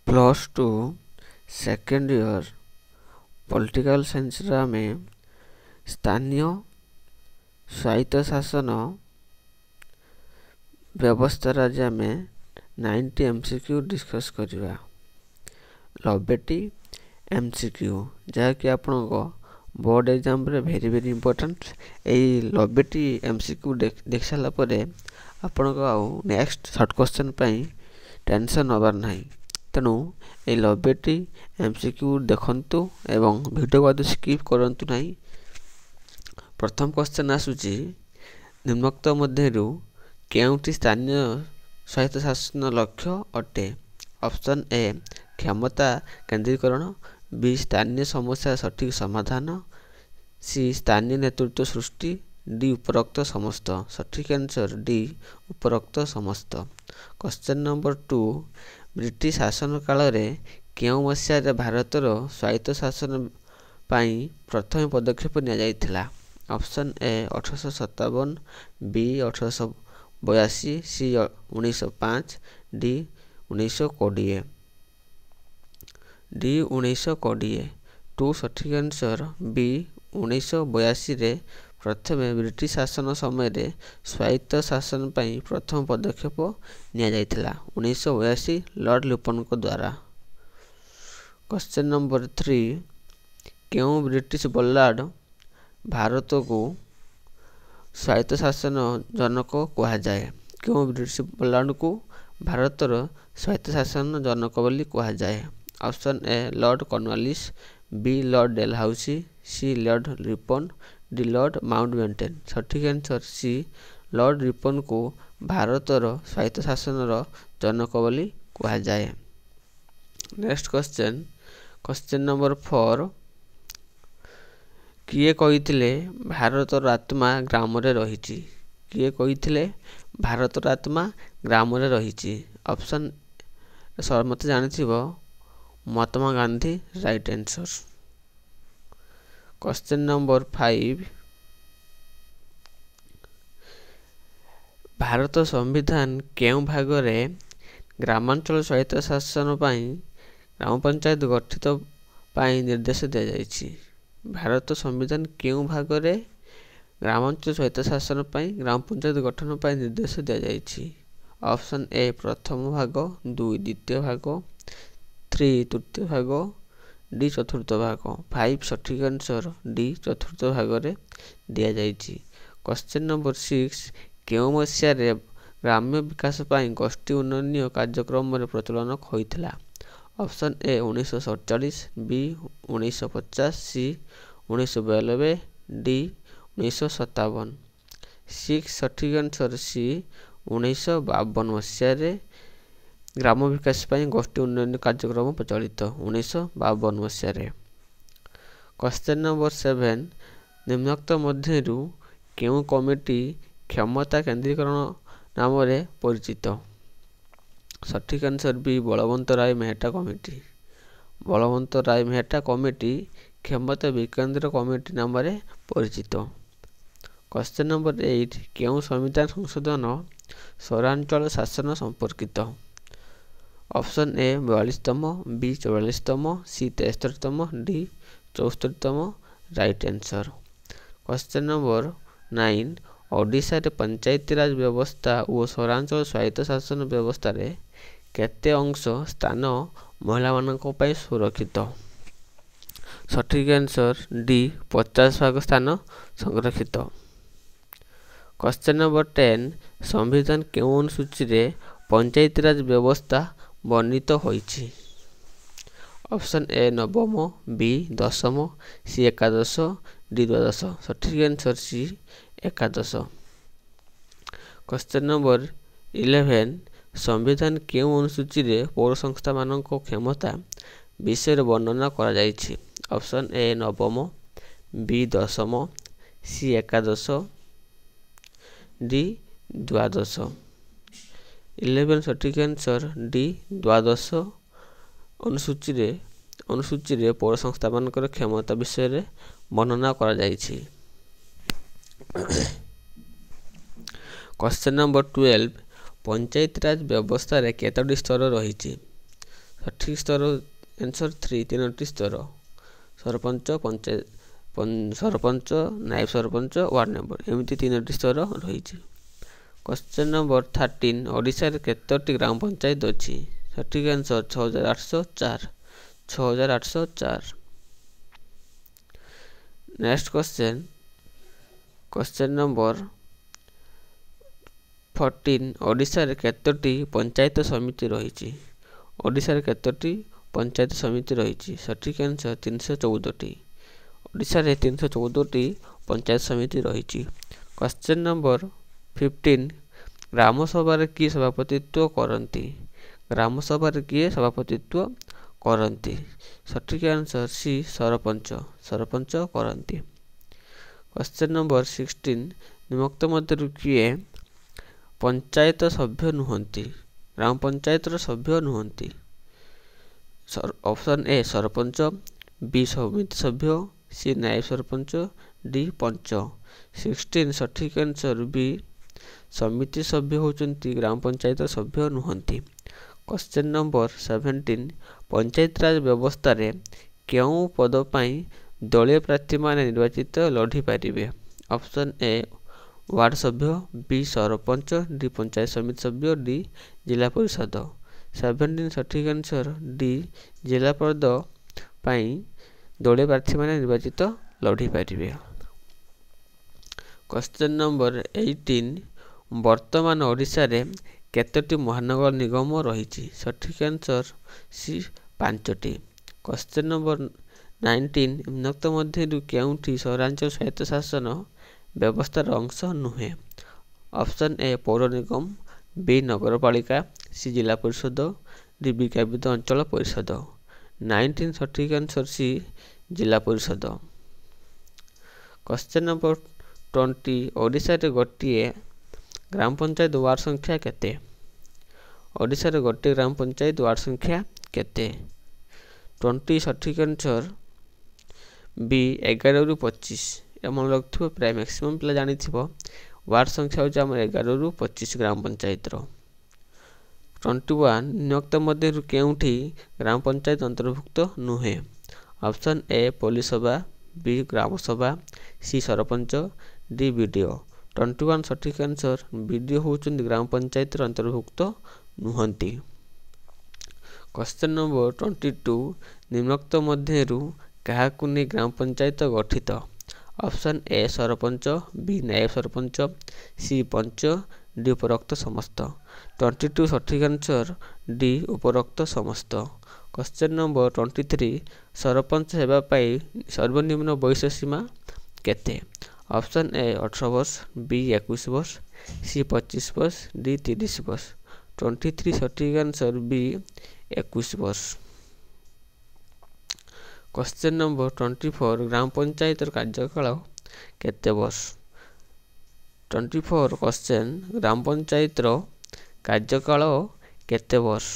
+2 second year political science आमे स्थानीय स्वायत्त शासन व्यवस्था आज आम 90 MCQ डिस्कस करवा। 90टी MCQ जहाँकि आपण बोर्ड एग्जाम रे वेरी वेरी इंपोर्टेंट। यही 90टी MCQ देख सारा पर आपण नेक्स्ट शॉर्ट क्वेश्चन टेंशन हबार नहीं। तेणु ये 90टी MCQ देखंतु एवं वीडियो को स्किप करंतु नहीं। प्रथम क्वेश्चन आसुची निम्नोक्त मध्यरु केउंटी स्थानीय स्वायत्त शासन लक्ष्य अटे। ऑप्शन ए क्षमता केंद्रीकरण, बी स्थानीय समस्या सठिक समाधान, सी स्थानीय नेतृत्व सृष्टि, डी उपरोक्त समस्त। सठिक आंसर डी उपरोक्त समस्त। क्वेश्चन नंबर 2 ब्रिटिश शासन काल रे केउ मसिया भारतर स्वायत्त शासन पाई प्रथम पदक्षेप निया जायथिला। Option A 1857, B 1882, C 1905, D 1920। D 1920 टू सठिक आंसर बी 1982 रे प्रथम ब्रिटिश शासन समय रे स्वायत्त शासन पाई प्रथम पदक्षेप निया जायथिला 1982 लॉर्ड लिपन को द्वारा। क्वेश्चन नंबर 3 केउ ब्रिटिश बल्लाड भारत को स्वायत्त शासन जनक कहा जाए। केउ ब्रिटिश बल्लाड को भारतर स्वायत्त शासन जनक बोली कहा जाए। Option A lord Cornwallis, B lord Dalhousie, C lord Ripon, D lord Mountbatten. सठिक आंसर सी लॉर्ड रिपन को भारतर स्वायत्त शासन जनक बोली कहा जाए। नेक्स्ट क्वेश्चन, क्वेश्चन नंबर 4 किए कहिथिले भारतर आत्मा ग्राम रे रहिछि। किए कहिथिले भारतर आत्मा ग्राम रे रहिछि। ऑप्शन मत जानिथिबो Mahatma Gandhi right answer. Question number 5 Bharat संविधान केउ भाग रे ग्रामांचल स्वायत्त शासन पाई ग्राम पंचायत गठित पाई निर्देश दिया जायछि। भारत संविधान केउ भाग रे ग्रामांचल स्वायत्त शासन पाई ग्राम पंचायत गठन पाई निर्देश दिया जायछि। ऑप्शन ए प्रथम भाग, 2 द्वितीय भाग, 3 तृतीय भाग, डी चतुर्थ भाग। 5 सठिक आंसर डी चतुर्थ भाग रे दिया जायछि। क्वेश्चन नंबर 6 केउ मसिया रे ग्राम्य विकास पाई गोष्ठी उन्नयन कार्यक्रम रे प्रचलन होइथिला। Option A 1947, B 1950, C 1992, D 1957। 6 सठिक आंसर सी 1952 मसिया रे ग्राम विकास पाई गोष्ठी उन्नयन कार्यक्रम प्रचलित 1952 मसिया रे। क्वेश्चन नंबर 7 निम्नोक्त मध्यरु केउ कमिटी क्षमता केंद्रीकरण नाम रे परिचित। सठिक आंसर बी बलवंत राय मेहता कमिटी। बलवंत राय मेहता कमिटी क्षमता विकेंद्र कमिटी नाम रे परिचित। क्वेश्चन नंबर 8 केउ संविधान संशोधन सौरांचल शासन संपर्कित। ऑप्शन ए 42तम, बी 44तम, सी 73तम, डी 74तम right answer. Question number 9 Odisha रे पंचायती राज व्यवस्था और सौरांचल स्वायत्त शासन व्यवस्था रे केते अंश स्थान महिला मानक पई सुरक्षित। सठिक आंसर डी 50% स्थान संरक्षित। क्वेश्चन नंबर 10 संविधान केउ अनुसूची रे पंचायती राज व्यवस्था वर्णित होइछि। Option A 9, B 10, C 11, D 12। सठिक आंसर सी 11। क्वेश्चन नंबर 11 संविधान केउ अनुसूची रे पौर संस्था मानक क्षमता विषय वर्णना करा जायछि। Option A 9, B 10, C 11, D 12। 11 सठिक आंसर डी 12 अनुसूची रे पौर संस्था मानकर क्षमता विषय रे वर्णना करा जायछि। क्वेश्चन नंबर 12 पंचायती राज व्यवस्था रे केतोटी स्तर रहिछि। ସଠିକ ସ୍ତର ଆନ୍ସର 3 ତିନୋଟି ସ୍ତର ସରପଞ୍ଚ ସରପଞ୍ଚ ନାୟବ ସରପଞ୍ଚ ୱାର୍ଡ ମେମ୍ବର ଏମିତି ତିନୋଟି ସ୍ତର ରହିଛି। କ୍ୱେଶ୍ଚନ ନମ୍ବର 13 ଓଡ଼ିଶାରେ କେତୋଟି ଗ୍ରାମ ପଞ୍ଚାୟତ ଅଛି? ସଠିକ ଆନ୍ସର 6804 6804। ନେକ୍ସଟ କ୍ୱେଶ୍ଚନ ନମ୍ବର 14 ଓଡ଼ିଶାରେ କେତୋଟି ପଞ୍ଚାୟତ ସମିତି ରହିଛି? ଓଡ଼ିଶାରେ କେତୋଟି ପଞ୍ଚାୟତ ସମିତି ରହିଛି? ସଠିକ ଆନ୍ସର 314ଟି। ଓଡ଼ିଶାରେ 314ଟି ପଞ୍ଚାୟତ ସମିତି ରହିଛି। କ୍ୱେଶ୍ଚନ ନମ୍ବର 15 ଗ୍ରାମସଭାରେ କିଏ ସଭାପତିତ୍ୱ କରନ୍ତି? ଗ୍ରାମସଭାରେ କିଏ ସଭାପତିତ୍ୱ କରନ୍ତି? ସଠିକ ଆନ୍ସର ସି ସରପଞ୍ଚ କରନ୍ତି। କ୍ୱେଶ୍ଚନ ନମ୍ବର 16 ନିମ୍ନୋକ୍ତ ମଧ୍ୟରୁ କିଏ ପଞ୍ଚାୟତ ସଭ୍ୟ ନୁହନ୍ତି? ଗ୍ରାମ ପଞ୍ଚାୟତର ସଭ୍ୟ ନୁହନ୍ତି? ଅପସନ୍ ଏ ସରପଞ୍ଚ, ବି ସମିତି ସଭ୍ୟ, ସି ନାୟବ ସରପଞ୍ଚ, ଡି ପଞ୍ଚ। 16 ସଠିକ ଆନ୍ସର ବି ସମିତି ସଭ୍ୟ ହେଉଛନ୍ତି ଗ୍ରାମ ପଞ୍ଚାୟତର ସଭ୍ୟ ନୁହନ୍ତି। କ୍ୱେଶ୍ଚନ ନମ୍ବର 17 ପଞ୍ଚାୟତରାଜ ବ୍ୟବସ୍ଥାରେ କେଉଁ ପଦ ପାଇଁ ଦଳୀୟ ପ୍ରାର୍ଥୀମାନେ ନିର୍ବାଚିତ ଲଢ଼ିପାରିବେ? ଅପସନ୍ ଏ ୱାର୍ଡ ସଭ୍ୟ, ବି ସରପଞ୍ଚ, ଡି ପଞ୍ଚାୟତ ସମିତି ସଭ୍ୟ, ଡି ଜିଲ୍ଲା ପରିଷଦ। 17 ସଠିକ ଆନ୍ସର ଡି ଜିଲ୍ଲା ପଦ ପାଇଁ ଦଳୀୟ ପ୍ରାର୍ଥୀମାନେ ନିର୍ବାଚିତ ଲଢ଼ିପାରିବେ। କ୍ୱେଶ୍ଚନ ନମ୍ବର 18 ବର୍ତ୍ତମାନ ଓଡ଼ିଶାରେ କେତୋଟି ମହାନଗର ନିଗମ ରହିଛି? ସଠିକ ଆନ୍ସର ସି 5ଟି। କ୍ୱେଶ୍ଚନ ନମ୍ବର 19 ନିମ୍ନୋକ୍ତ ମଧ୍ୟରୁ କେଉଁଠି ସହରାଞ୍ଚଳ ସ୍ୱାୟତ୍ତ ଶାସନ ବ୍ୟବସ୍ଥାର ଅଂଶ ନୁହେଁ? ଅପସନ୍ ଏ ପୌର ନିଗମ, ବି ନଗରପାଳିକା, ସି ଜିଲ୍ଲା ପରିଷଦ, ଡି ବିଜ୍ଞାପିତ ଅଞ୍ଚଳ ପରିଷଦ। 19 ସଠିକ ଆନ୍ସର ସି ଜିଲ୍ଲା ପରିଷଦ। କ୍ୱେଶ୍ଚନ ନମ୍ବର 20 ଓଡ଼ିଶାରେ ଗୋଟିଏ ଗ୍ରାମ ପଞ୍ଚାୟତ ୱାର୍ଡ ସଂଖ୍ୟା କେତେ? ଓଡ଼ିଶାରେ ଗୋଟିଏ ଗ୍ରାମ ପଞ୍ଚାୟତ ୱାର୍ଡ ସଂଖ୍ୟା କେତେ? 20 ସଠିକ ଆନ୍ସର ବି 11ରୁ 25। ମନେ ରଖିଥିବ, ପ୍ରାୟ ମ୍ୟାକ୍ସିମମ୍ ପିଲା ଜାଣିଥିବ ୱାର୍ଡ ସଂଖ୍ୟା ହେଉଛି ଆମର 11ରୁ 25 ଗ୍ରାମ ପଞ୍ଚାୟତର। 21 ନିମ୍ନୋକ୍ତ ମଧ୍ୟରୁ କେଉଁଠି ଗ୍ରାମ ପଞ୍ଚାୟତ ଅନ୍ତର୍ଭୁକ୍ତ ନୁହେଁ? ଅପସନ୍ ଏ ପୋଲିସ ସଭା, ବି ଗ୍ରାମ ସଭା, ସି ସରପଞ୍ଚ, ଡି ବିଡିଓ। 21 ସଠିକ ଆନ୍ସର ବିଡିଓ ହେଉଛନ୍ତି ଗ୍ରାମ ପଞ୍ଚାୟତର ଅନ୍ତର୍ଭୁକ୍ତ ନୁହନ୍ତି। କ୍ୱେଶ୍ଚନ ନମ୍ବର 22 ନିମ୍ନୋକ୍ତ ମଧ୍ୟରୁ କାହାକୁ ନେଇ ଗ୍ରାମ ପଞ୍ଚାୟତ ଗଠିତ? ଅପସନ୍ ଏ ସରପଞ୍ଚ, ବି ନାୟବ ସରପଞ୍ଚ, ସି ପଞ୍ଚ, ଡି ଉପରୋକ୍ତ ସମସ୍ତ। 22 ସଠିକ ଆନ୍ସର ଡି ଉପରୋକ୍ତ ସମସ୍ତ। କ୍ୱେଶ୍ଚନ ନମ୍ବର 23 ସରପଞ୍ଚ ହେବା ପାଇଁ ସର୍ବନିମ୍ନ ବୟସ ସୀମା କେତେ? ଅପସନ୍ ଏ 18 ବର୍ଷ, ବି 21 ବର୍ଷ, ସି 25 ବର୍ଷ, ଡି 30 ବର୍ଷ। 23 ସଠିକ ଆନ୍ସର ବି 21 ବର୍ଷ। କ୍ୱେଶ୍ଚନ ନମ୍ବର 24 ଗ୍ରାମ ପଞ୍ଚାୟତର କାର୍ଯ୍ୟକାଳ କେତେ ବର୍ଷ? 24 କ୍ୱେଶ୍ଚନ ଗ୍ରାମ ପଞ୍ଚାୟତର କାର୍ଯ୍ୟକାଳ କେତେ ବର୍ଷ?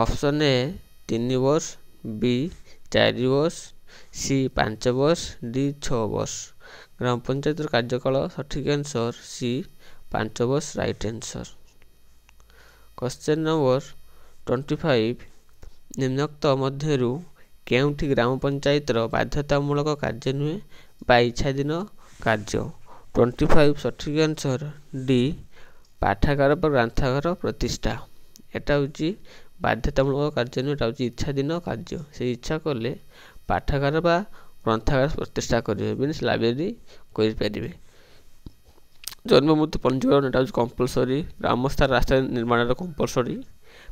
ଅପସନ୍ ଏ 3 ବର୍ଷ, ବି 4 ବର୍ଷ, ସି 5 ବର୍ଷ, ଡି 6 ବର୍ଷ। ଗ୍ରାମ ପଞ୍ଚାୟତର କାର୍ଯ୍ୟକାଳ ସଠିକ ଆନ୍ସର ସି 5 ବର୍ଷ ରାଇଟ୍ ଆନ୍ସର। କ୍ୱେଶ୍ଚନ ନମ୍ବର 25 ନିମ୍ନୋକ୍ତ ମଧ୍ୟରୁ କେଉଁଠି ଗ୍ରାମ ପଞ୍ଚାୟତର ବାଧ୍ୟତାମୂଳକ କାର୍ଯ୍ୟ ନୁହେଁ ବା ଇଚ୍ଛାଧୀନ କାର୍ଯ୍ୟ? 25 ସଠିକ ଆନ୍ସର ଡି ପାଠାଗାର ବା ଗ୍ରନ୍ଥାଗାର ପ୍ରତିଷ୍ଠା। ଏଟା ହେଉଛି ବାଧ୍ୟତାମୂଳକ କାର୍ଯ୍ୟ ନୁହେଁ, ଏଟା ହେଉଛି ଇଚ୍ଛାଧୀନ କାର୍ଯ୍ୟ। ସେ ଇଚ୍ଛା କଲେ ପାଠାଗାର ବା ଗ୍ରନ୍ଥାଗାର ପ୍ରତିଷ୍ଠା କରିବେ, ମିନ୍ସ ଲାଇବ୍ରେରୀ କରିପାରିବେ। ଜନ୍ମ ମୃତ୍ୟୁ ପଞ୍ଜୀକରଣ ଏଟା ହେଉଛି କମ୍ପଲସରି। ଗ୍ରାମସ୍ଥାନ ରାସ୍ତା ନିର୍ମାଣର କମ୍ପଲସରି।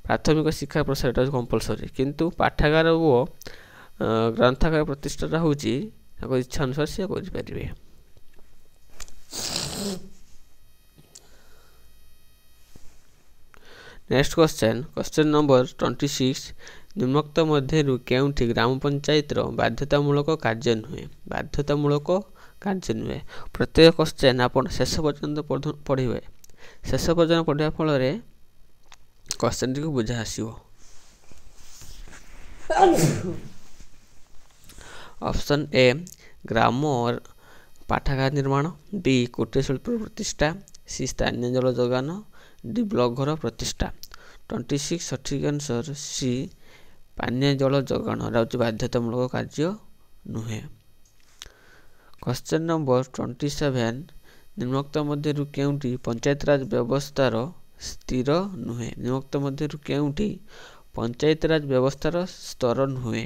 ପ୍ରାଥମିକ ଶିକ୍ଷା ପ୍ରସାର ଏଟା ହେଉଛି କମ୍ପଲସରି। କିନ୍ତୁ ପାଠାଗାର ଓ ଗ୍ରନ୍ଥାଗାର ପ୍ରତିଷ୍ଠାଟା ହେଉଛି ତାଙ୍କ ଇଚ୍ଛା ଅନୁସାରେ ସେ କରିପାରିବେ। ନେକ୍ସଟ କ୍ୱେଶ୍ଚନ ନମ୍ବର 26 ନିମ୍ନୋକ୍ତ ମଧ୍ୟରୁ କେଉଁଠି ଗ୍ରାମ ପଞ୍ଚାୟତର ବାଧ୍ୟତାମୂଳକ କାର୍ଯ୍ୟ ନୁହେଁ? ବାଧ୍ୟତାମୂଳକ କାର୍ଯ୍ୟ ନୁହେଁ। ପ୍ରତ୍ୟେକ କ୍ୱେଶ୍ଚନ ଆପଣ ଶେଷ ପର୍ଯ୍ୟନ୍ତ ପଢ଼ିବେ। ଶେଷ ପର୍ଯ୍ୟନ୍ତ ପଢ଼ିବା ଫଳରେ କ୍ୱେଶ୍ଚନଟିକୁ ବୁଝା ଆସିବ। ଅପସନ୍ ଏ ଗ୍ରାମ ପାଠାଗାର ନିର୍ମାଣ, ବି କୁଟୀର ଶିଳ୍ପ ପ୍ରତିଷ୍ଠା, ସି ସ୍ଥାନୀୟ ଜଳ ଯୋଗାଣ, ଡି ବ୍ଲକ ଘର ପ୍ରତିଷ୍ଠା। 26 ସଠିକ୍ ଆନ୍ସର ସି ପାନୀୟ ଜଳ ଯୋଗାଣ ହେଉଛି ବାଧ୍ୟତାମୂଳକ କାର୍ଯ୍ୟ ନୁହେଁ। କ୍ୱେଶ୍ଚନ୍ ନମ୍ବର 27 ନିମ୍ନୋକ୍ତ ମଧ୍ୟରୁ କେଉଁଟି ପଞ୍ଚାୟତରାଜ ବ୍ୟବସ୍ଥାର ସ୍ଥିର ନୁହେଁ? ନିମ୍ନୋକ୍ତ ମଧ୍ୟରୁ କେଉଁଟି ପଞ୍ଚାୟତରାଜ ବ୍ୟବସ୍ଥାର ସ୍ତର ନୁହେଁ?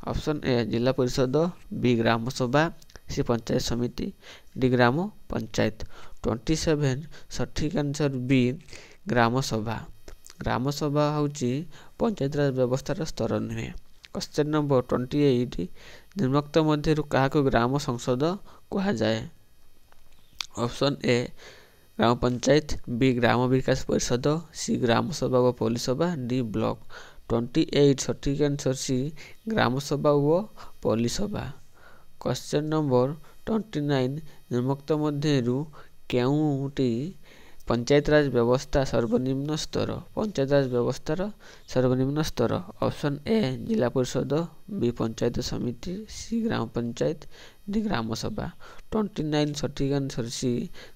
ଅପସନ୍ ଏ ଜିଲ୍ଲା ପରିଷଦ, ବି ଗ୍ରାମ ସଭା, ସି ପଞ୍ଚାୟତ ସମିତି, ଡି ଗ୍ରାମ ପଞ୍ଚାୟତ। 27 ସଠିକ୍ ଆନ୍ସର ବି ଗ୍ରାମ ସଭା। ଗ୍ରାମ ସଭା ହେଉଛି ପଞ୍ଚାୟତରାଜ ବ୍ୟବସ୍ଥାର ସ୍ତର ନୁହେଁ। କ୍ୱେଶ୍ଚନ୍ ନମ୍ବର 28 ନିମ୍ନୋକ୍ତ ମଧ୍ୟରୁ କାହାକୁ ଗ୍ରାମ ସଂସଦ କୁହାଯାଏ? ଅପସନ୍ ଏ ଗ୍ରାମ ପଞ୍ଚାୟତ, ବି ଗ୍ରାମ ବିକାଶ ପରିଷଦ, ସି ଗ୍ରାମ ସଭା ଓ ପଲ୍ଲୀ ସଭା, ଡି ବ୍ଲକ। 28 ସଠିକ୍ ଆନ୍ସର ସି ଗ୍ରାମ ସଭା ଓ ପଲ୍ଲୀ ସଭା। କ୍ୱେଶ୍ଚନ୍ ନମ୍ବର 29 ନିମ୍ନୋକ୍ତ ମଧ୍ୟରୁ କେଉଁଟି ପଞ୍ଚାୟତରାଜ ବ୍ୟବସ୍ଥା ସର୍ବନିମ୍ନ ସ୍ତର? ପଞ୍ଚାୟତରାଜ ବ୍ୟବସ୍ଥାର ସର୍ବନିମ୍ନ ସ୍ତର। ଅପସନ୍ ଏ ଜିଲ୍ଲା ପରିଷଦ, ବି ପଞ୍ଚାୟତ ସମିତି, ସି ଗ୍ରାମ ପଞ୍ଚାୟତ, ଡି ଗ୍ରାମ ସଭା। 29 ସଠିକ୍ ଆନ୍ସର ସି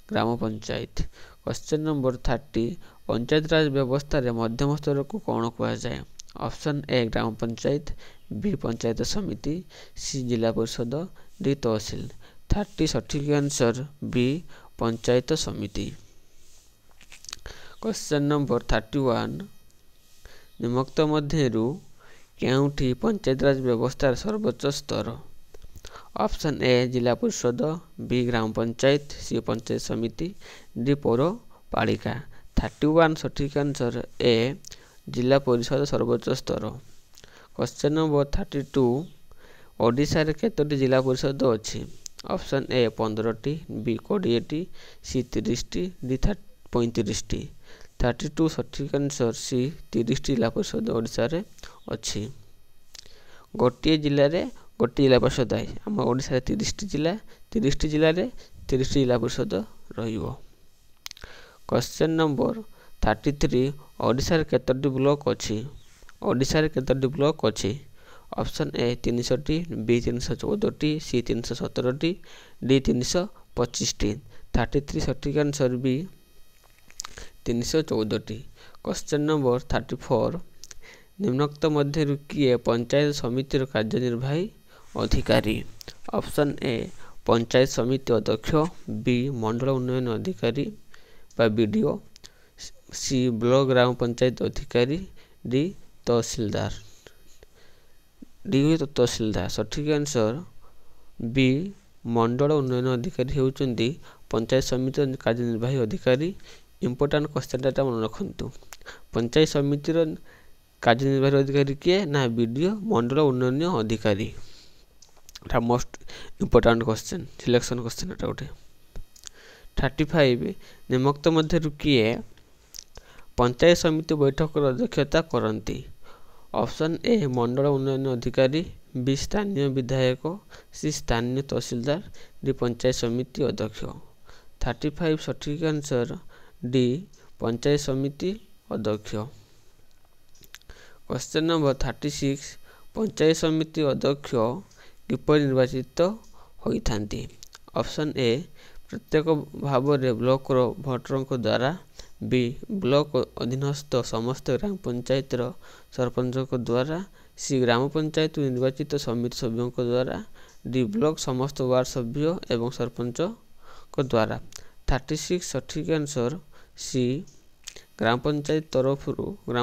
ଗ୍ରାମ ପଞ୍ଚାୟତ। କ୍ୱେଶ୍ଚନ୍ ନମ୍ବର 30 ପଞ୍ଚାୟତରାଜ ବ୍ୟବସ୍ଥାରେ ମଧ୍ୟମ ସ୍ତରକୁ କ'ଣ କୁହାଯାଏ? ଅପସନ୍ ଏ ଗ୍ରାମ ପଞ୍ଚାୟତ, ବି ପଞ୍ଚାୟତ ସମିତି, ସି ଜିଲ୍ଲା ପରିଷଦ, ଡି ତହସିଲ। 30 ସଠିକ୍ ଆନ୍ସର ବି ପଞ୍ଚାୟତ ସମିତି। କ୍ୱେଶ୍ଚନ୍ ନମ୍ବର 31 ନିମ୍ନୋକ୍ତ ମଧ୍ୟରୁ କେଉଁଠି ପଞ୍ଚାୟତରାଜ ବ୍ୟବସ୍ଥାର ସର୍ବୋଚ୍ଚ ସ୍ତର? ଅପସନ୍ ଏ ଜିଲ୍ଲା ପରିଷଦ, ବି ଗ୍ରାମ ପଞ୍ଚାୟତ, ସି ପଞ୍ଚାୟତ ସମିତି, ଡି ପୌରପାଳିକା। 31 ସଠିକ୍ ଆନ୍ସର ଏ ଜିଲ୍ଲା ପରିଷଦ ସର୍ବୋଚ୍ଚ ସ୍ତର। କ୍ୱେଶ୍ଚନ୍ ନମ୍ବର 32 ଓଡ଼ିଶାରେ କେତୋଟି ଜିଲ୍ଲା ପରିଷଦ ଅଛି? ଅପସନ୍ ଏ 15ଟି, ବି 20ଟି, ସି 30ଟି, ଡି 35ଟି। 32 ସଠିକ୍ ଆନ୍ସର ସି 30ଟି ଜିଲ୍ଲା ପରିଷଦ ଓଡ଼ିଶାରେ ଅଛି। ଗୋଟିଏ ଜିଲ୍ଲାରେ ଗୋଟିଏ ଜିଲ୍ଲା ପରିଷଦ ଅଛି। ଆମ ଓଡ଼ିଶାରେ 30ଟି ଜିଲ୍ଲା, 30ଟି ଜିଲ୍ଲାରେ 30ଟି ଜିଲ୍ଲା ପରିଷଦ ରହିବ। କ୍ୱେଶ୍ଚନ୍ ନମ୍ବର 33 ଓଡ଼ିଶାରେ କେତୋଟି ବ୍ଲକ ଅଛି? ଓଡ଼ିଶାରେ କେତୋଟି ବ୍ଲକ ଅଛି? ଅପସନ୍ ଏ 300ଟି, ବି 314ଟି, ସି 317ଟି, ଡି 325ଟି। 33 ସଠିକ୍ ଆନ୍ସର ବି 314ଟି। କ୍ୱେଶ୍ଚନ୍ ନମ୍ବର 34 ନିମ୍ନୋକ୍ତ ମଧ୍ୟରୁ କିଏ ପଞ୍ଚାୟତ ସମିତିର କାର୍ଯ୍ୟନିର୍ବାହୀ ଅଧିକାରୀ? ଅପସନ୍ ଏ ପଞ୍ଚାୟତ ସମିତି ଅଧ୍ୟକ୍ଷ, ବି ମଣ୍ଡଳ ଉନ୍ନୟନ ଅଧିକାରୀ ବା ବିଡିଓ, ସି ବ୍ଲକ ଗ୍ରାମ ପଞ୍ଚାୟତ ଅଧିକାରୀ, ଡି ତହସିଲଦାର। ସଠିକ୍ ଆନ୍ସର ବି ମଣ୍ଡଳ ଉନ୍ନୟନ ଅଧିକାରୀ ହେଉଛନ୍ତି ପଞ୍ଚାୟତ ସମିତିର କାର୍ଯ୍ୟନିର୍ବାହୀ ଅଧିକାରୀ। ଇମ୍ପୋର୍ଟାଣ୍ଟ କ୍ୱେଶ୍ଚନଟା ମନେ ରଖନ୍ତୁ। ପଞ୍ଚାୟତ ସମିତିର କାର୍ଯ୍ୟନିର୍ବାହୀ ଅଧିକାରୀ କିଏ? ନା ବିଡିଓ ମଣ୍ଡଳ ଉନ୍ନୟନ ଅଧିକାରୀ। ଏଟା most important question, selection question ଏଟା ଗୋଟେ। 35 ନିମ୍ନୋକ୍ତ ମଧ୍ୟରୁ କିଏ ପଞ୍ଚାୟତ ସମିତି ବୈଠକର ଅଧ୍ୟକ୍ଷତା କରନ୍ତି? ଅପସନ୍ ଏ ମଣ୍ଡଳ ଉନ୍ନୟନ ଅଧିକାରୀ, ବି ସ୍ଥାନୀୟ ବିଧାୟକ, ସି ସ୍ଥାନୀୟ ତହସିଲଦାର, ଡି ପଞ୍ଚାୟତ ସମିତି ଅଧ୍ୟକ୍ଷ। 35 ସଠିକ୍ ଆନ୍ସର ଡି ପଞ୍ଚାୟତ ସମିତି ଅଧ୍ୟକ୍ଷ। କ୍ୱେଶ୍ଚନ୍ ନମ୍ବର 36 ପଞ୍ଚାୟତ ସମିତି ଅଧ୍ୟକ୍ଷ କିପରି ନିର୍ବାଚିତ ହୋଇଥାନ୍ତି? ଅପସନ୍ ଏ ପ୍ରତ୍ୟକ୍ଷ ଭାବରେ ବ୍ଲକର ଭୋଟରଙ୍କ ଦ୍ୱାରା, ବି ବ୍ଲକ ଅଧୀନସ୍ଥ ସମସ୍ତ ଗ୍ରାମ ପଞ୍ଚାୟତର ସରପଞ୍ଚଙ୍କ ଦ୍ୱାରା, ସି ଗ୍ରାମ ପଞ୍ଚାୟତ ନିର୍ବାଚିତ ସମିତି ସଭ୍ୟଙ୍କ ଦ୍ୱାରା, ଡି ବ୍ଲକ ସମସ୍ତ ୱାର୍ଡ ସଭ୍ୟ ଏବଂ ସରପଞ୍ଚଙ୍କ ଦ୍ୱାରା। 36 ସଠିକ୍ ଆନ୍ସର ସି ଗ୍ରାମ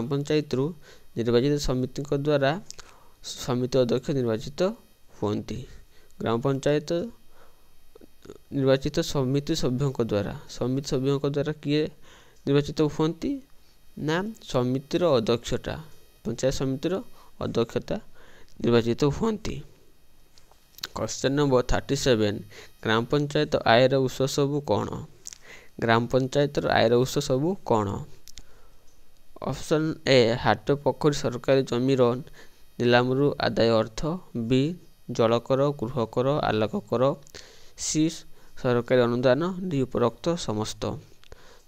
ପଞ୍ଚାୟତରୁ ନିର୍ବାଚିତ ସମିତିଙ୍କ ଦ୍ୱାରା ସମିତି ଅଧ୍ୟକ୍ଷ ନିର୍ବାଚିତ ହୁଅନ୍ତି। ଗ୍ରାମ ପଞ୍ଚାୟତ ନିର୍ବାଚିତ ସମିତି ସଭ୍ୟଙ୍କ ଦ୍ୱାରା କିଏ ନିର୍ବାଚିତ ହୁଅନ୍ତି? ନା ସମିତିର ଅଧ୍ୟକ୍ଷତା, ପଞ୍ଚାୟତ ସମିତିର ଅଧ୍ୟକ୍ଷତା ନିର୍ବାଚିତ ହୁଅନ୍ତି। କ୍ୱେଶ୍ଚନ୍ ନମ୍ବର 37 ଗ୍ରାମ ପଞ୍ଚାୟତ ଆୟର ଉତ୍ସ ସବୁ କ'ଣ? ଗ୍ରାମ ପଞ୍ଚାୟତର ଆୟର ଉତ୍ସ ସବୁ କ'ଣ? ଅପସନ୍ ଏ ହାଟ, ପୋଖରୀ, ସରକାରୀ ଜମିର ନିଲାମରୁ ଆଦାୟ ଅର୍ଥ, ବି ଜଳକର, ଗୃହକର, ଆଲୋକ କର, ସି ସରକାରୀ ଅନୁଦାନ, ଡି ଉପରୋକ୍ତ ସମସ୍ତ।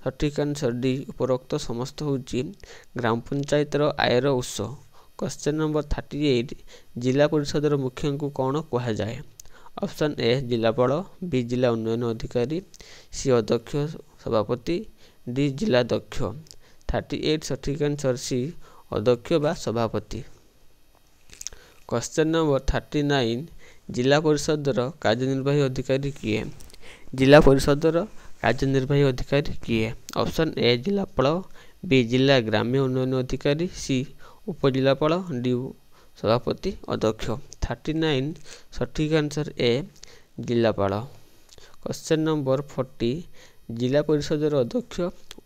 ସଠିକ୍ ଆନ୍ସର ଡି ଉପରୋକ୍ତ ସମସ୍ତ ହେଉଛି ଗ୍ରାମ ପଞ୍ଚାୟତର ଆୟର ଉତ୍ସ। କ୍ୱେଶ୍ଚନ୍ ନମ୍ବର 38 ଜିଲ୍ଲା ପରିଷଦର ମୁଖ୍ୟଙ୍କୁ କ'ଣ କୁହାଯାଏ? ଅପସନ୍ ଏ ଜିଲ୍ଲାପାଳ, ବି ଜିଲ୍ଲା ଉନ୍ନୟନ ଅଧିକାରୀ, ସି ଅଧ୍ୟକ୍ଷ ସଭାପତି, ଡି ଜିଲ୍ଲାଧ୍ୟକ୍ଷ। 38 ସଠିକ୍ ଆନ୍ସର ସି ଅଧ୍ୟକ୍ଷ ବା ସଭାପତି। କ୍ୱେଶ୍ଚନ ନମ୍ବର 39 ଜିଲ୍ଲା ପରିଷଦର କାର୍ଯ୍ୟନିର୍ବାହୀ ଅଧିକାରୀ କିଏ? ଜିଲ୍ଲା ପରିଷଦର କାର୍ଯ୍ୟନିର୍ବାହୀ ଅଧିକାରୀ କିଏ? ଅପସନ୍ ଏ ଜିଲ୍ଲାପାଳ, ବି ଜିଲ୍ଲା ଗ୍ରାମ୍ୟ ଉନ୍ନୟନ ଅଧିକାରୀ, ସି ଉପଜିଲ୍ଲାପାଳ, ଡି ସଭାପତି ଅଧ୍ୟକ୍ଷ। 39 ସଠିକ୍ ଆନ୍ସର ଏ ଜିଲ୍ଲାପାଳ। କ୍ୱେଶ୍ଚନ ନମ୍ବର 40 ଜିଲ୍ଲା ପରିଷଦର ଅଧ୍ୟକ୍ଷ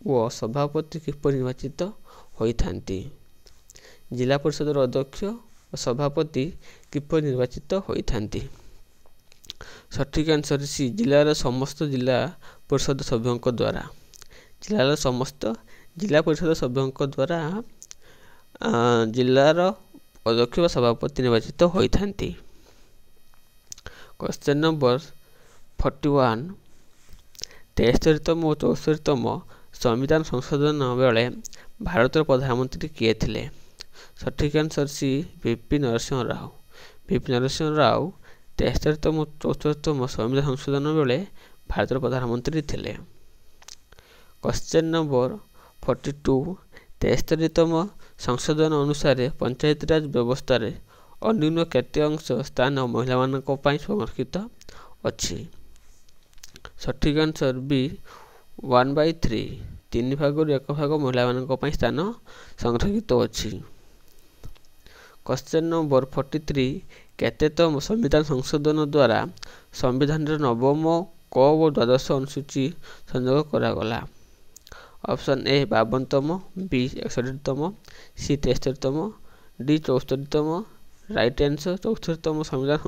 ଓ ସଭାପତି କିପରି ନିର୍ବାଚିତ ହୋଇଥାନ୍ତି? ଜିଲ୍ଲା ପରିଷଦର ଅଧ୍ୟକ୍ଷ ଓ ସଭାପତି କିପରି ନିର୍ବାଚିତ ହୋଇଥାନ୍ତି? ସଠିକ୍ ଆନ୍ସର ସି ଜିଲ୍ଲାର ସମସ୍ତ ଜିଲ୍ଲା ପରିଷଦ ସଭ୍ୟଙ୍କ ଦ୍ୱାରା। ଜିଲ୍ଲାର ସମସ୍ତ ଜିଲ୍ଲା ପରିଷଦ ସଭ୍ୟଙ୍କ ଦ୍ୱାରା ଜିଲ୍ଲାର ଅଧ୍ୟକ୍ଷ ବା ସଭାପତି ନିର୍ବାଚିତ ହୋଇଥାନ୍ତି। କ୍ୱେଶ୍ଚନ ନମ୍ବର 41 73ତମ ଓ 74ତମ ସମ୍ବିଧାନ ସଂଶୋଧନ ବେଳେ ଭାରତର ପ୍ରଧାନମନ୍ତ୍ରୀ କିଏ ଥିଲେ? ସଠିକ୍ answer C VP Narasimha Rao. VP Narasimha Rao 73ତମ ଓ 74ତମ ସମ୍ବିଧାନ ସଂଶୋଧନ ବେଳେ ଭାରତର ପ୍ରଧାନମନ୍ତ୍ରୀ ଥିଲେ। କ୍ୱେଶ୍ଚନ ନମ୍ବର 42 73ତମ ସଂଶୋଧନ ଅନୁସାରେ ପଞ୍ଚାୟତିରାଜ ବ୍ୟବସ୍ଥାରେ ଅନ୍ୟୁନ କେତେ ଅଂଶ ସ୍ଥାନ ମହିଳାମାନଙ୍କ ପାଇଁ ସଂରକ୍ଷିତ ଅଛି? ସଠିକ୍ ଆନ୍ସର ବି 1/3 3 ଭାଗରୁ 1 ଭାଗ ମହିଳାମାନଙ୍କ ପାଇଁ ସ୍ଥାନ ସଂରକ୍ଷିତ ଅଛି। କ୍ୱେଶ୍ଚନ ନମ୍ବର 43 କେତେତମ ସମ୍ବିଧାନ ସଂଶୋଧନ ଦ୍ୱାରା ସମ୍ବିଧାନର ନବମ କ ଓ ଦ୍ୱାଦଶ ଅନୁସୂଚୀ ସଂଯୋଗ କରାଗଲା? ଅପସନ୍ ଏ 52ତମ, ବି 61ତମ, ସି 73ତମ, ଡି 74ତମ। ରାଇଟ୍ ଆନ୍ସର 74ତମ ସମ୍ବିଧାନ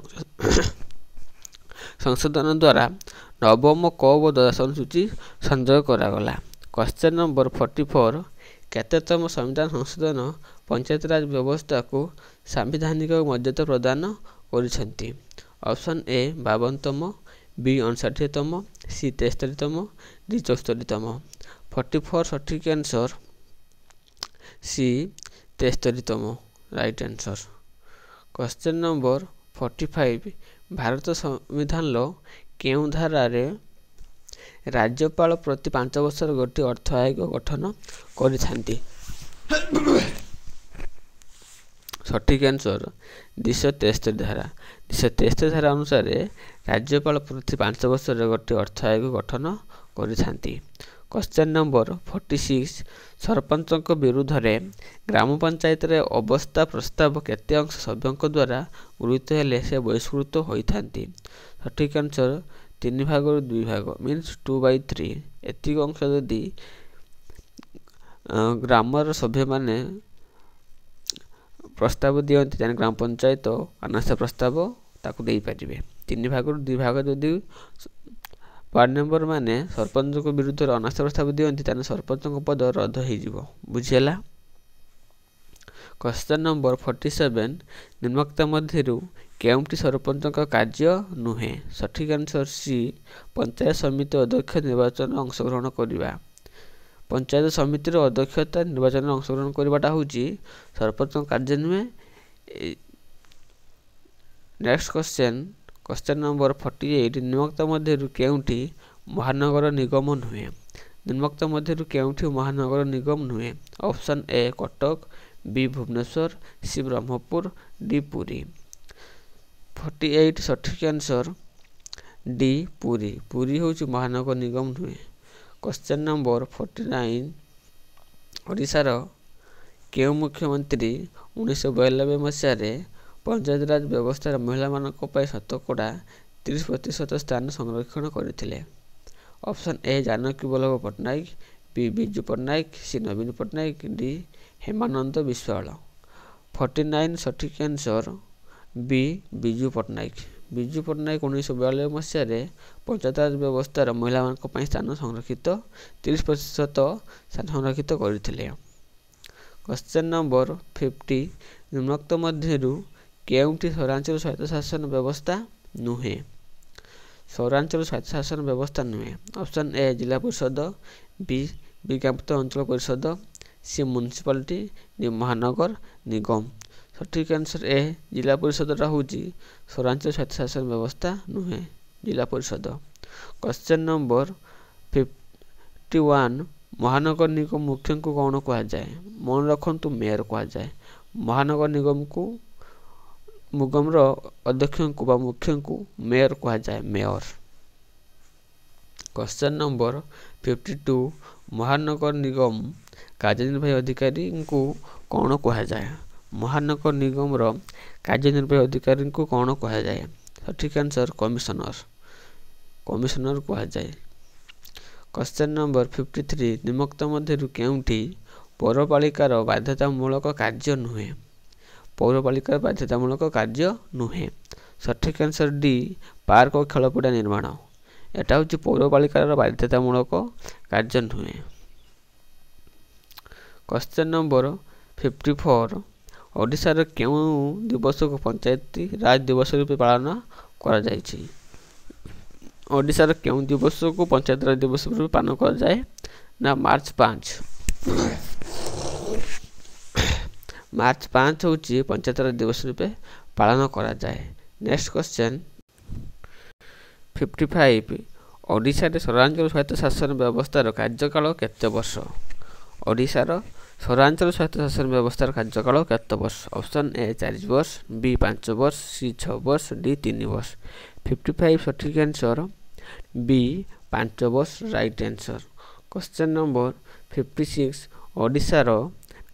ସଂଶୋଧନ ଦ୍ୱାରା ନବମ କ ଓ ଦ୍ୱାଦଶ ଅନୁସୂଚୀ ସଂଯୋଗ କରାଗଲା। କ୍ୱେଶ୍ଚନ ନମ୍ବର 44 କେତେତମ ସମ୍ବିଧାନ ସଂଶୋଧନ ପଞ୍ଚାୟତିରାଜ ବ୍ୟବସ୍ଥାକୁ ସାମ୍ବିଧାନିକ ମର୍ଯ୍ୟାଦା ପ୍ରଦାନ କରିଛନ୍ତି? ଅପସନ୍ ଏ 52ତମ, ବି 59ତମ, ସି 73ତମ, ଡି 74ତମ। 44 ସଠିକ୍ ଆନ୍ସର ସି 73ତମ right answer. Question number 45 Bharat ସମ୍ବିଧାନର କେଉଁ ଧାରାରେ ରାଜ୍ୟପାଳ ପ୍ରତି 5 ବର୍ଷର ଗୋଟିଏ ଅର୍ଥ ଆୟୋଗ ଗଠନ କରିଥାନ୍ତି? ସଠିକ୍ ଆନ୍ସର 273 ଧାରା। 273 ଧାରା ଅନୁସାରେ ରାଜ୍ୟପାଳ ପ୍ରତି 5 ବର୍ଷରେ ଗୋଟିଏ ଅର୍ଥ ଆୟୋଗ ଗଠନ କରିଥାନ୍ତି। କ୍ୱେଶ୍ଚନ ନମ୍ବର 46 ସରପଞ୍ଚଙ୍କ ବିରୁଦ୍ଧରେ ଗ୍ରାମ ପଞ୍ଚାୟତରେ ଅବସ୍ଥା ପ୍ରସ୍ତାବ କେତେ ଅଂଶ ସଭ୍ୟଙ୍କ ଦ୍ୱାରା ଗୃହୀତ ହେଲେ ସେ ବହିଷ୍କୃତ ହୋଇଥାନ୍ତି? ସଠିକ୍ ଆନ୍ସର 3 ଭାଗରୁ 2 ଭାଗ ମିନ୍ସ 2/3। ଏତିକି ଅଂଶ ଯଦି ଗ୍ରାମର ସଭ୍ୟମାନେ ପ୍ରସ୍ତାବ ଦିଅନ୍ତି ତାହେଲେ ଗ୍ରାମ ପଞ୍ଚାୟତ ଅନାସ୍ଥା ପ୍ରସ୍ତାବ ତାକୁ ଦେଇପାରିବେ। 3 ଭାଗରୁ 2 ଭାଗ ଯଦି ୱାର୍ଡ଼ ମେମ୍ବର ମାନେ ସରପଞ୍ଚଙ୍କ ବିରୁଦ୍ଧରେ ଅନାସ୍ଥା ପ୍ରସ୍ତାବ ଦିଅନ୍ତି ତାହେଲେ ସରପଞ୍ଚଙ୍କ ପଦ ରଦ୍ଦ ହୋଇଯିବ। ବୁଝିହେଲା? କ୍ୱେଶ୍ଚନ ନମ୍ବର 47 ନିମ୍ନୋକ୍ତ ମଧ୍ୟରୁ କେଉଁଟି ସରପଞ୍ଚଙ୍କ କାର୍ଯ୍ୟ ନୁହେଁ? ସଠିକ୍ ଆନ୍ସର ସି ପଞ୍ଚାୟତ ସମିତି ଅଧ୍ୟକ୍ଷ ନିର୍ବାଚନରେ ଅଂଶଗ୍ରହଣ କରିବା। ପଞ୍ଚାୟତ ସମିତିର ଅଧ୍ୟକ୍ଷତା ନିର୍ବାଚନରେ ଅଂଶଗ୍ରହଣ କରିବାଟା ହେଉଛି ସରପଞ୍ଚଙ୍କ କାର୍ଯ୍ୟ ନୁହେଁ। ନେକ୍ସଟ କ୍ୱେଶ୍ଚନ ନମ୍ବର 48 ନିମ୍ନୋକ୍ତ ମଧ୍ୟରୁ କେଉଁଟି ମହାନଗର ନିଗମ ନୁହେଁ? ନିମ୍ନୋକ୍ତ ମଧ୍ୟରୁ କେଉଁଠି ମହାନଗର ନିଗମ ନୁହେଁ? Option A Cuttack, B Bhubaneswar, C Brahmapur, D Puri. 48 ସଠିକ୍ ଆନ୍ସର ଡି ପୁରୀ। ପୁରୀ ହେଉଛି ମହାନଗର ନିଗମ ନୁହେଁ। କ୍ୱେଶ୍ଚନ ନମ୍ବର 49 ଓଡ଼ିଶାର କେଉଁ ମୁଖ୍ୟମନ୍ତ୍ରୀ 1992 ମସିହାରେ ପଞ୍ଚାୟତିରାଜ ବ୍ୟବସ୍ଥାରେ ମହିଳାମାନଙ୍କ ପାଇଁ ଶତକଡ଼ା 30% ସ୍ଥାନ ସଂରକ୍ଷଣ କରିଥିଲେ? Option A Janaki Ballabh Patnaik, B Biju Patnaik, C ନବୀନ ପଟ୍ଟନାୟକ, ଡି ହେମାନନ୍ଦ ବିଶ୍ୱାଳ। 49 ସଠିକ୍ ଆନ୍ସର ବି ବିଜୁ ପଟ୍ଟନାୟକ। ବିଜୁ ପଟ୍ଟନାୟକ 1992 ମସିହାରେ ପଞ୍ଚାୟତିରାଜ ବ୍ୟବସ୍ଥାର ମହିଳାମାନଙ୍କ ପାଇଁ ସ୍ଥାନ ସଂରକ୍ଷିତ 30% ସ୍ଥାନ ସଂରକ୍ଷିତ କରିଥିଲେ। କ୍ୱେଶ୍ଚନ ନମ୍ବର 50 ନିମ୍ନୋକ୍ତ ମଧ୍ୟରୁ କେଉଁଠି ସହରାଞ୍ଚଳ ସ୍ୱାୟତ୍ତ ଶାସନ ବ୍ୟବସ୍ଥା ନୁହେଁ? ସହରାଞ୍ଚଳ ସ୍ୱାୟତ୍ତ ଶାସନ ବ୍ୟବସ୍ଥା ନୁହେଁ। ଅପସନ୍ ଏ ଜିଲ୍ଲା ପରିଷଦ, ବି ବିଜ୍ଞପ୍ତ ଅଞ୍ଚଳ ପରିଷଦ, ସି ମ୍ୟୁନିସିପାଲିଟି, ଡି ମହାନଗର ନିଗମ। ସଠିକ୍ ଆନ୍ସର ଏ ଜିଲ୍ଲା ପରିଷଦଟା ହେଉଛି ସହରାଞ୍ଚଳ ସ୍ୱାୟତ୍ତ ଶାସନ ବ୍ୟବସ୍ଥା ନୁହେଁ, ଜିଲ୍ଲା ପରିଷଦ। କ୍ୱେଶ୍ଚନ ନମ୍ବର 51 महानगर निगम मुख्य को कौन कहुए मन रखु मेयर कहुए महानगर निगम को निगम अध्यक्ष को मुख्य को मेयर कहुए मेयर। क्वेश्चन नंबर 52 महानगर निगम कार्यनिर्वाही अधिकारी को कौन कहुए महानगर निगम रो कार्यनिर्वाही अधिकारी को कौन कहुए सठिक आंसर कमिशनर कमिशनर कहुए। क्वेश्चन नंबर 53 निम्नलिखित मध्यरु केउंठी पौरपालिकार बाध्यतामूलक कार्य नुहे पौरपालिकार बाध्यतामूलक कार्य नुहे सठिक आंसर डी पार्क और खेलपड़ा निर्माण एटा होची पौरपालिकार बाध्यतामूलक कार्य नुहे। क्वेश्चन नंबर 54 ओडिशार केउ दिवस को पंचायती राज दिवस रूपे पालन करा जायछि ओडिशार केउ दिवस को पंचायत राज दिवस रूपे पालन करा जाए ना मार्च 5 होची पंचायत राज दिवस रूपे पालन करा जाए। नेक्स्ट क्वेश्चन 55 ओडिशा रे सहरांचल स्वायत्त शासन व्यवस्था कार्यकाल केते वर्ष ओडिशार सहरांचल स्वायत्त शासन व्यवस्था कार्यकाल केते वर्ष ऑप्शन ए 4 वर्ष बी 5 वर्ष सी 6 वर्ष डी 3 वर्ष 55 सठिक आंसर बी 5 वर्ष राइट आंसर। क्वेश्चन नंबर 56 ओडिशार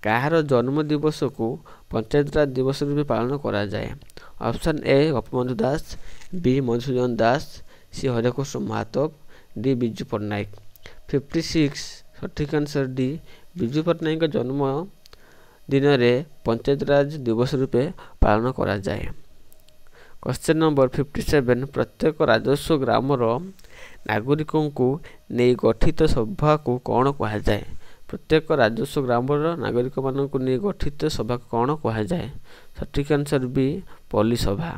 कहार जन्म दिवस को पंचायत राज दिवस रूपे पालन करा जाए option A Gopabandhu Das B Madhusudan Das C Harikrishna Mahato D Biju Patnaik 56 सठिक आंसर डी बिजू पट्टनायक जन्म दिन में पंचायत राज दिवस रूपे पालन करा जाए। क्वेश्चन नंबर 57 प्रत्येक राजस्व ग्रामर नागरिकों को नहीं गठित सभा को कौन कहुए प्रत्येक राजस्व ग्रामर नागरिक मान को नहीं गठित सभा को कौन कहुए सठिक आंसर बी पल्ली सभा।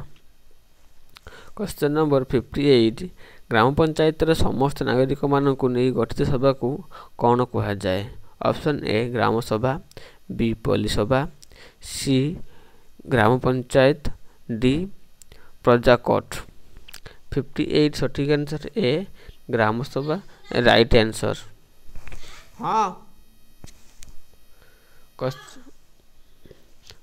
क्वेश्चन नंबर 58 ग्राम पंचायत समस्त नागरिक मान को नहीं गठित सभा को कौन कहुए ऑप्शन ए ग्राम सभा बी पल्ली सभा सी ग्राम पंचायत डी प्रजा कोर्ट 58 सठिक आंसर ए ग्राम सभा राइट आंसर। हाँ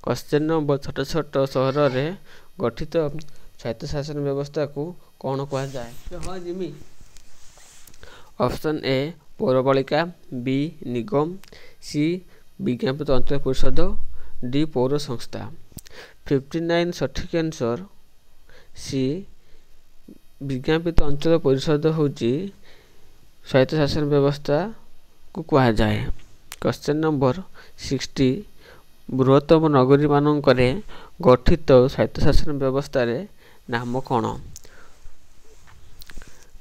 क्वेश्चन नंबर छोट छोट सहर में गठित स्वायत्त शासन व्यवस्था को कौन कहुए ऑप्शन ए पौरपालिका बी निगम सी विज्ञापित अंचल परिषद डी पौर संस्था 59 सठिक आंसर सी विज्ञापित अंचल परिषद होची स्वायत्त शासन व्यवस्था को कहुए। क्वेश्चन नंबर 60 बृहत्तम नगरी मानक गठित स्वायत्त शासन व्यवस्था रे नाम कौन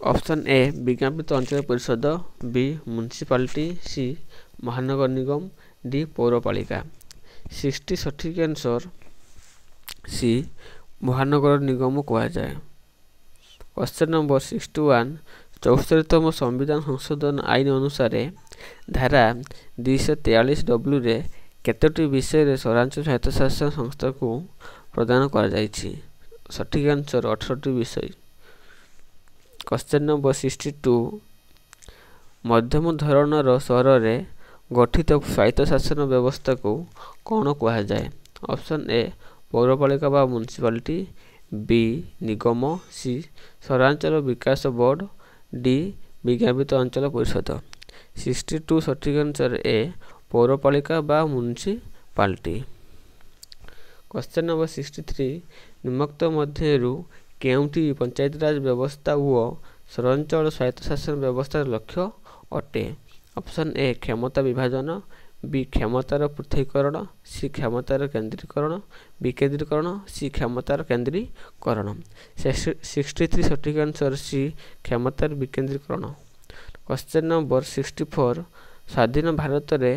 ऑप्शन ए विज्ञापित अंचल परिषद बी म्युनिसिपालिटी सी महानगर निगम डी पौरपालिका 60 सठिक आंसर सी महानगर निगम कहुए। क्वेश्चन नंबर 61 74तम संविधान संशोधन आईन अनुसार धारा 243 रे केतोटी विषय रे सहरांचल स्वायत्त शासन संस्था को प्रदान करा जायछि सठिक आंसर 18टी विषय। क्वेश्चन नंबर 62 मध्यम धरणर सहर रे गठित स्वायत्त शासन व्यवस्था को कौन कहुए ऑप्शन ए पौरपालिका बा म्युनिसिपालिटी बी निगम सी सहरांचल विकास बोर्ड डी विज्ञापित अंचल परिषद 62 सठिक आंसर ए पौरपालिका बा म्युनिसिपालिटी। क्वेश्चन नंबर 63 निम्नलिखित मध्यरु केउंठी पंचायत राज व्यवस्था व सहरांचल स्वायत्त शासन व्यवस्था लक्ष्य अटे ऑप्शन ए क्षमता विभाजन बी क्षमतार पृथकीकरण सी क्षमतार केंद्रीकरण विकेंद्रीकरण सी क्षमतार केंद्रीकरण 63 सठिक आंसर सी क्षमतार विकेंद्रीकरण। क्वेश्चन नंबर 64 स्वाधीन भारत रे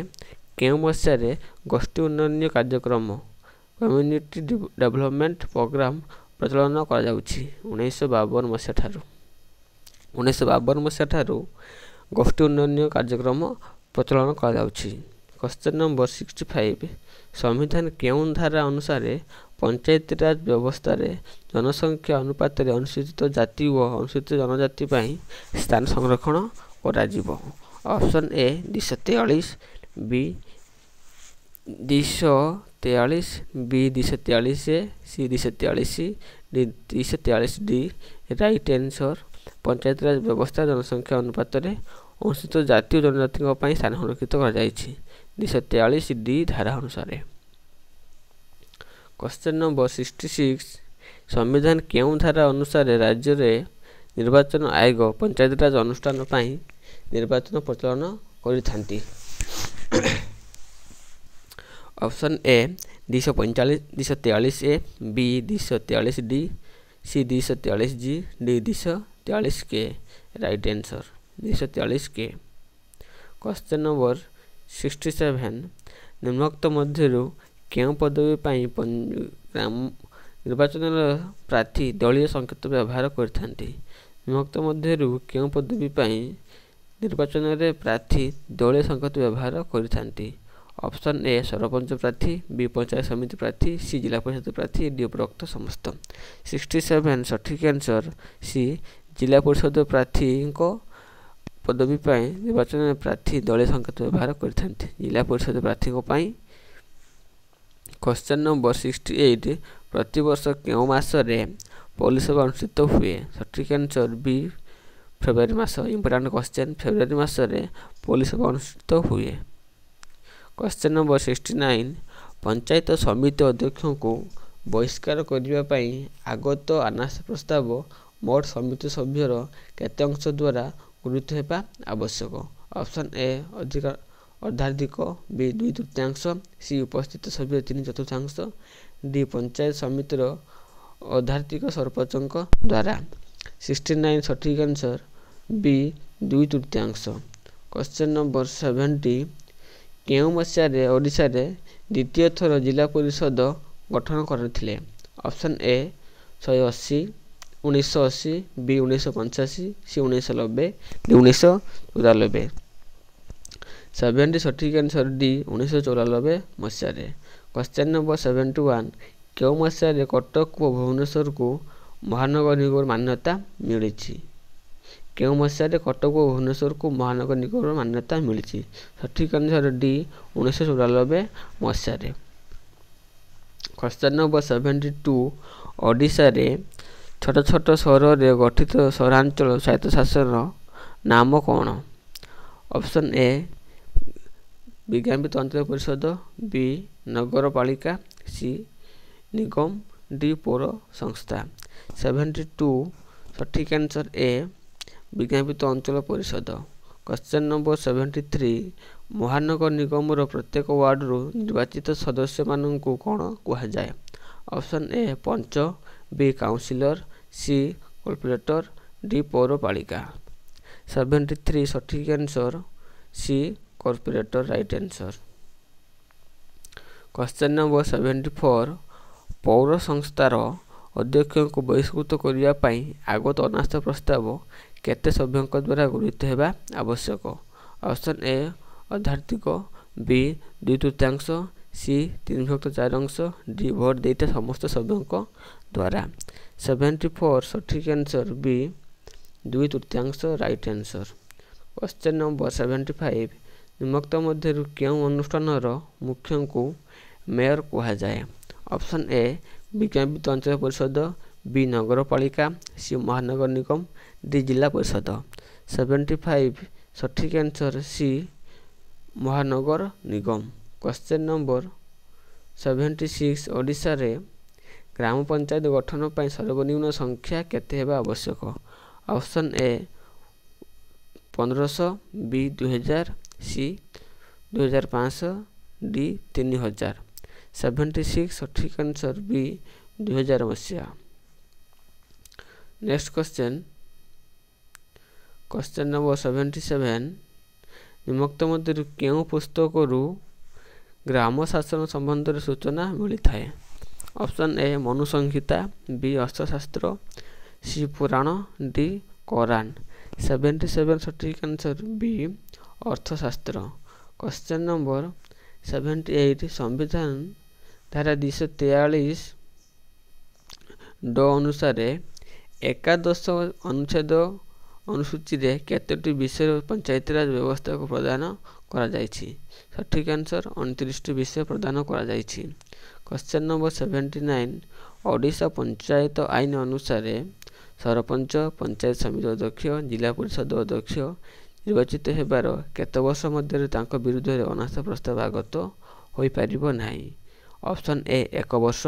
केउ मसीह गोष्ठी उन्नयन कार्यक्रम कम्युनिटी डेवलपमेंट प्रोग्राम प्रचलन करा जाउछि 1952 मसीहा ठारू गोष्ठी उन्नयन कार्यक्रम प्रचलन करा जाउछि। क्वेश्चन नंबर 65 संविधान केउं धारा अनुसार पंचायती राज व्यवस्था रे जनसंख्या अनुपात रे अनुसूचित जाति व अनुसूचित जनजाति स्थान संरक्षण करा जिवो option A 243, B 243, B 243 A, C 243, D 243 D. Right answer Panchayat Raj व्यवस्था जनसंख्या अनुपात में अनुसूचित जाति और जनजाति स्थान संरक्षित कर 243 डी धारा अनुसार। क्वेश्चन नंबर 66, संविधान केउं धारा अनुसार राज्य में निर्वाचन आयोग पंचायत राज अनुष्ठान पाई निर्वाचन प्रचलन करिथांती। Option A 243 A, B 243 D, C 243 G, D 243 K. Right answer 243 के। क्वेश्चन नंबर 67, निम्नोक्त मध्यरु केउं पदवी पाई निर्वाचन प्रार्थी दलीय संकेत व्यवहार करथांती। निम्नोक्त मध्यरु केउं पदवी पाई निर्वाचन रे प्रार्थी दलीय संकेत व्यवहार करथांती। ऑप्शन ए सरपंच प्रार्थी, बी पंचायत समिति प्रार्थी, सी जिला परिषद प्रार्थी, डी उपरोक्त समस्त। 67 सठिक आंसर सी जिला परिषद प्रार्थी को पदवी पाई निर्वाचन में प्रार्थी दलीय संकेत व्यवहार करथांती जिला परिषद प्रार्थी को पाई। क्वेश्चन नंबर 68, प्रतिवर्ष केउं मास रे पुलिस सभा अनुष्ठित हुए। सठिक आंसर बी फेब्रुआरी मास। इंपोर्टेंट क्वेश्चन, फेब्रुआरी मास रे पुलिस सभा अनुष्ठित हुए। क्वेश्चन नंबर 69, पंचायत समिति अध्यक्ष को बहिष्कार करने आगत अनास्था प्रस्ताव मोट समिति सभ्यर केते अंश द्वारा गृहीत हेबा आवश्यक। ऑप्शन ए अर्धाधिक, बी 2/3, सी उपस्थित सभ्य 3/4, डी पंचायत समितिर अर्धाधिक सरपंच द्वारा। 69 सठिक आंसर बी 2/3। क्वेश्चन नंबर 70, केउं मसीह ओडिशा रे द्वितीय थर जिला परिषद गठन करथिले। Option A 180, 1980, B 1985, C 1990, D 1994। 70 सठिक आंसर डी 1994 मसीह रे। क्वेश्चन नंबर 71, केउं मसीह रे कटक और भुवनेश्वर को महानगर निगम मान्यता मिली। केउं मसीह रे कटक और भुवनेश्वर को महानगर निगम मान्यता मिली। सठिक आंसर डी 1994 मसीह रे। क्वेश्चन नंबर 72, ओडिशा रे छोट छोट सहर रे गठित सहरांचल स्वायत्तशासन नाम कौन। ऑप्शन ए विज्ञापित अंचल परिषद, बी नगरपालिका, सी निगम, डी पौर संस्था। 72 सठिक आंसर ए विज्ञापित अंचल परिषद। क्वेश्चन नंबर 73, महानगर निगम प्रत्येक वार्ड रु निर्वाचित सदस्य मानू कौन कह जाए। ऑप्शन ए पंच, B councillor, C corporator, D पौरपालिका। 73 सठिक answer C corporator. Right answer. Question number 74, पौर संस्थार अध्यक्ष को बहिष्कृत करने आगत अनास्था प्रस्ताव केते सभ्यों द्वारा गृहीत हेबा आवश्यक। ऑप्शन ए अर्धाधिक, बी 2/3, सी 3/4, डी भोट देता समस्त सभ्यों द्वारा। 74 सठिक answer B 2/3। Right answer. Question number 75, निम्नोक्त मध्यरु केउं अनुष्ठानर मुख्य को मेयर कह जाए। ऑप्शन ए विज्ञापित अंचल परिषद, बी नगरपालिका, सी महानगर निगम, डी जिला परिषद। 75 सठिक आंसर सी महानगर निगम। क्वेश्चन नंबर 76, ओडिशा रे ग्राम पंचायत गठन पर सर्वनिम्न संख्या केते हेबा आवश्यक। Option A 1500, B 2000, C 2500, D 3000। 76 सठिक आंसर बी 2000 मसीहा। नेक्स्ट क्वेश्चन, क्वेश्चन नंबर 77, निम्नोक्त मध्यरु केउं पुस्तकरू ग्राम शासन संबंध में सूचना मिली थाए। ऑप्शन ए मनुसंहिता, बी अर्थशास्त्र, सी पुराण, डी कोरान। 77 सठिक आंसर बी अर्थशास्त्र। क्वेश्चन नंबर 78, संविधान धारा 243 ड अनुसार एकादश अनुच्छेद ଅନୁସୂଚୀରେ କେତୋଟି ବିଷୟ ପଞ୍ଚାୟତିରାଜ ବ୍ୟବସ୍ଥାକୁ ପ୍ରଦାନ କରାଯାଇଛି? ସଠିକ୍ ଆନ୍ସର 29ଟି ବିଷୟ ପ୍ରଦାନ କରାଯାଇଛି। କ୍ୱେଶ୍ଚନ୍ ନମ୍ବର 79 ଓଡ଼ିଶା ପଞ୍ଚାୟତ ଆଇନ ଅନୁସାରେ ସରପଞ୍ଚ, ପଞ୍ଚାୟତ ସମିତି ଅଧ୍ୟକ୍ଷ, ଜିଲ୍ଲା ପରିଷଦ ଅଧ୍ୟକ୍ଷ ନିର୍ବାଚିତ ହେବାର କେତେ ବର୍ଷ ମଧ୍ୟରେ ତାଙ୍କ ବିରୁଦ୍ଧରେ ଅନାସ୍ଥା ପ୍ରସ୍ତାବ ଆଗତ ହୋଇପାରିବ ନାହିଁ? ଅପସନ୍ ଏ 1 ବର୍ଷ,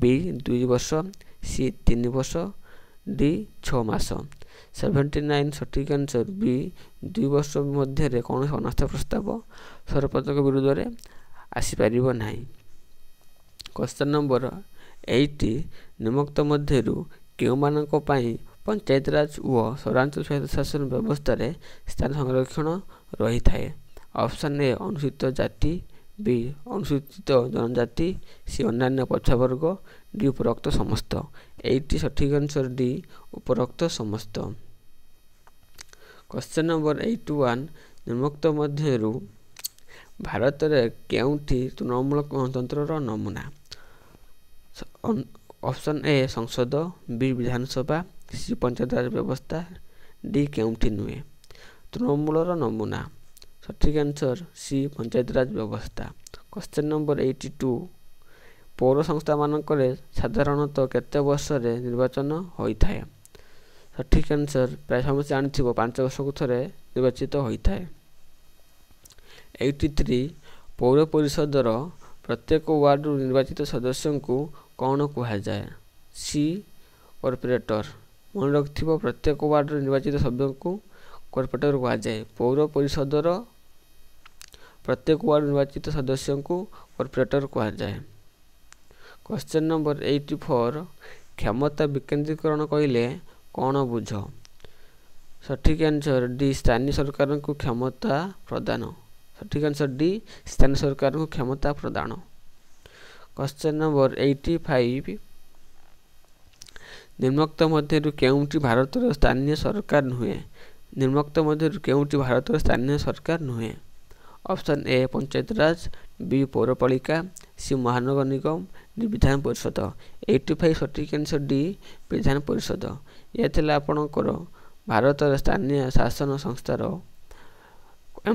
ବି 2 ବର୍ଷ, ସି 3 ବର୍ଷ, ଡି 6 ମାସ। 79 ସଠିକ୍ ଆନ୍ସର ବି 2 ବର୍ଷ ମଧ୍ୟରେ କୌଣସି ଅନାସ୍ଥା ପ୍ରସ୍ତାବ ସରପଞ୍ଚଙ୍କ ବିରୁଦ୍ଧରେ ଆସିପାରିବ ନାହିଁ। କ୍ୱେଶ୍ଚନ୍ ନମ୍ବର 80 ନିମ୍ନୋକ୍ତ ମଧ୍ୟରୁ କେଉଁମାନଙ୍କ ପାଇଁ ପଞ୍ଚାୟତିରାଜ ଓ ସହରାଞ୍ଚଳ ସ୍ୱାୟତ୍ତ ଶାସନ ବ୍ୟବସ୍ଥାରେ ସ୍ଥାନ ସଂରକ୍ଷଣ ରହିଥାଏ? ଅପସନ୍ ଏ ଅନୁସୂଚିତ ଜାତି, ବି ଅନୁସୂଚିତ ଜନଜାତି, ସି ଅନ୍ୟାନ୍ୟ ପଛୁଆ ବର୍ଗ, ଡି ଉପରୋକ୍ତ ସମସ୍ତ। 80 ସଠିକ୍ ଆନ୍ସର ଡି ଉପରୋକ୍ତ ସମସ୍ତ। କ୍ୱେଶ୍ଚନ୍ ନମ୍ବର 81 ନିମ୍ନୋକ୍ତ ମଧ୍ୟରୁ ଭାରତରେ କେଉଁଠି ତୃଣମୂଳ ଗଣତନ୍ତ୍ରର ନମୁନା? ଅପସନ୍ ଏ ସଂସଦ, ବି ବିଧାନସଭା, ସି ପଞ୍ଚାୟତିରାଜ ବ୍ୟବସ୍ଥା, ଡି କେଉଁଠି ନୁହେଁ? ତୃଣମୂଳର ନମୁନା ସଠିକ୍ ଆନ୍ସର ସି ପଞ୍ଚାୟତିରାଜ ବ୍ୟବସ୍ଥା। କ୍ୱେଶ୍ଚନ୍ ନମ୍ବର 82 ପୌର ସଂସ୍ଥାମାନଙ୍କରେ ସାଧାରଣତଃ କେତେ ବର୍ଷରେ ନିର୍ବାଚନ ହୋଇଥାଏ? ସଠିକ୍ ଆନ୍ସର ପ୍ରାୟ ସମସ୍ତେ ଜାଣିଥିବ 5 ବର୍ଷକୁ ଥରେ ନିର୍ବାଚିତ ହୋଇଥାଏ। 83 ପୌର ପରିଷଦର ପ୍ରତ୍ୟେକ ୱାର୍ଡରୁ ନିର୍ବାଚିତ ସଦସ୍ୟଙ୍କୁ କ'ଣ କୁହାଯାଏ? C corporator. ମନେ ରଖିଥିବ ପ୍ରତ୍ୟେକ ୱାର୍ଡରୁ ନିର୍ବାଚିତ ସଭ୍ୟଙ୍କୁ କର୍ପୋରେଟର କୁହାଯାଏ। ପୌର ପରିଷଦର ପ୍ରତ୍ୟେକ ୱାର୍ଡ ନିର୍ବାଚିତ ସଦସ୍ୟଙ୍କୁ କର୍ପୋରେଟର କୁହାଯାଏ। କ୍ୱେଶ୍ଚନ୍ ନମ୍ବର 84 କ୍ଷମତା ବିକେନ୍ଦ୍ରୀକରଣ କହିଲେ କ'ଣ ବୁଝ? ସଠିକ୍ ଆନ୍ସର ଡି ସ୍ଥାନୀୟ ସରକାରଙ୍କୁ କ୍ଷମତା ପ୍ରଦାନ। ସଠିକ୍ ଆନ୍ସର ଡି ସ୍ଥାନୀୟ ସରକାରଙ୍କୁ କ୍ଷମତା ପ୍ରଦାନ। କ୍ୱେଶ୍ଚନ୍ ନମ୍ବର 85 ନିମ୍ନୋକ୍ତ ମଧ୍ୟରୁ କେଉଁଟି ଭାରତର ସ୍ଥାନୀୟ ସରକାର ନୁହେଁ? ନିମ୍ନୋକ୍ତ ମଧ୍ୟରୁ କେଉଁଟି ଭାରତର ସ୍ଥାନୀୟ ସରକାର ନୁହେଁ? ଅପସନ୍ ଏ ପଞ୍ଚାୟତିରାଜ, ବି ପୌରପାଳିକା, ସି ମହାନଗର ନିଗମ, ଡି ବିଧାନ ପରିଷଦ। 85 ସଠିକ୍ ଆନ୍ସର ଡି ବିଧାନ ପରିଷଦ। ଏହା ଥିଲା ଆପଣଙ୍କର ଭାରତର ସ୍ଥାନୀୟ ଶାସନ ସଂସ୍ଥାର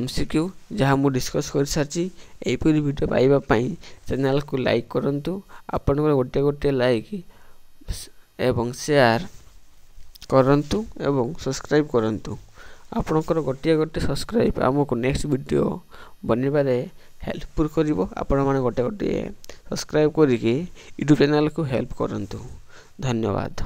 MCQ ଯାହା ମୁଁ ଡିସ୍କସ୍ କରିସାରିଛି। ଏହିପରି ଭିଡ଼ିଓ ପାଇବା ପାଇଁ ଚ୍ୟାନେଲକୁ ଲାଇକ୍ କରନ୍ତୁ। ଆପଣଙ୍କର ଗୋଟିଏ ଲାଇକ୍ ଏବଂ ସେୟାର କରନ୍ତୁ ଏବଂ ସବସ୍କ୍ରାଇବ୍ କରନ୍ତୁ। ଆପଣଙ୍କର ଗୋଟିଏ ସବସ୍କ୍ରାଇବ୍ ଆମକୁ ନେକ୍ସଟ ଭିଡ଼ିଓ ବନେଇବାରେ ହେଲ୍ପଫୁଲ୍ କରିବ। ଆପଣମାନେ ଗୋଟିଏ ସବସ୍କ୍ରାଇବ୍ କରିକି ୟୁଟ୍ୟୁବ୍ ଚ୍ୟାନେଲକୁ ହେଲ୍ପ କରନ୍ତୁ। ଧନ୍ୟବାଦ।